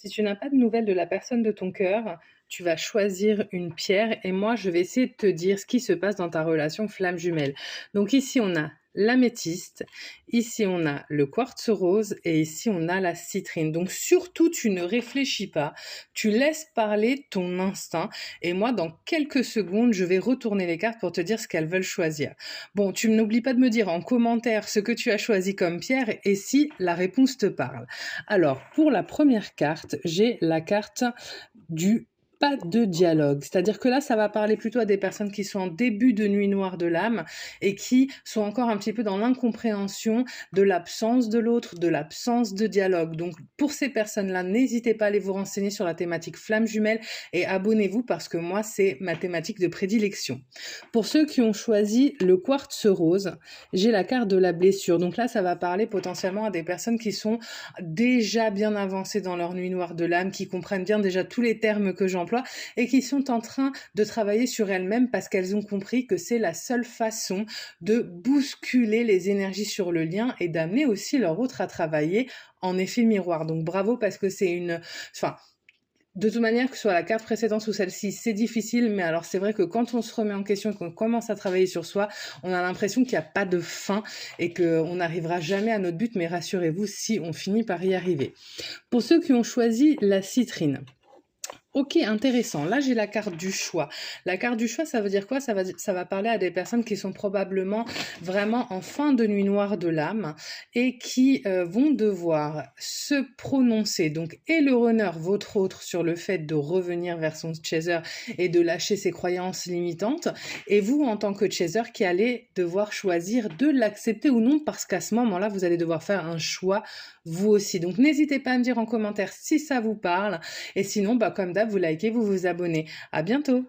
Si tu n'as pas de nouvelles de la personne de ton cœur, tu vas choisir une pierre et moi, je vais essayer de te dire ce qui se passe dans ta relation flamme jumelle. Donc ici, on a l'améthyste, ici, on a le quartz rose et ici, on a la citrine. Donc surtout, tu ne réfléchis pas, tu laisses parler ton instinct et moi, dans quelques secondes, je vais retourner les cartes pour te dire ce qu'elles veulent choisir. Bon, tu n'oublies pas de me dire en commentaire ce que tu as choisi comme pierre et si la réponse te parle. Alors, pour la première carte, j'ai la carte du pas de dialogue. C'est-à-dire que là, ça va parler plutôt à des personnes qui sont en début de nuit noire de l'âme et qui sont encore un petit peu dans l'incompréhension de l'absence de l'autre, de l'absence de dialogue. Donc, pour ces personnes-là, n'hésitez pas à aller vous renseigner sur la thématique flamme jumelle et abonnez-vous parce que moi, c'est ma thématique de prédilection. Pour ceux qui ont choisi le quartz rose, j'ai la carte de la blessure. Donc là, ça va parler potentiellement à des personnes qui sont déjà bien avancées dans leur nuit noire de l'âme, qui comprennent bien déjà tous les termes que j'emploie et qui sont en train de travailler sur elles-mêmes parce qu'elles ont compris que c'est la seule façon de bousculer les énergies sur le lien et d'amener aussi leur autre à travailler en effet miroir. Donc bravo parce que c'est une... Enfin, de toute manière, que ce soit la carte précédente ou celle-ci, c'est difficile, mais alors c'est vrai que quand on se remet en question, qu'on commence à travailler sur soi, on a l'impression qu'il n'y a pas de fin et qu'on n'arrivera jamais à notre but, mais rassurez-vous, si on finit par y arriver. Pour ceux qui ont choisi la citrine, ok, intéressant. Là, j'ai la carte du choix. La carte du choix, ça veut dire quoi? Ça va parler à des personnes qui sont probablement vraiment en fin de nuit noire de l'âme et qui vont devoir se prononcer. Donc, et le runner, votre autre, sur le fait de revenir vers son chaser et de lâcher ses croyances limitantes. Et vous, en tant que chaser, qui allez devoir choisir de l'accepter ou non parce qu'à ce moment-là, vous allez devoir faire un choix vous aussi. Donc, n'hésitez pas à me dire en commentaire si ça vous parle. Et sinon, comme d'hab, vous likez, vous vous abonnez. À bientôt!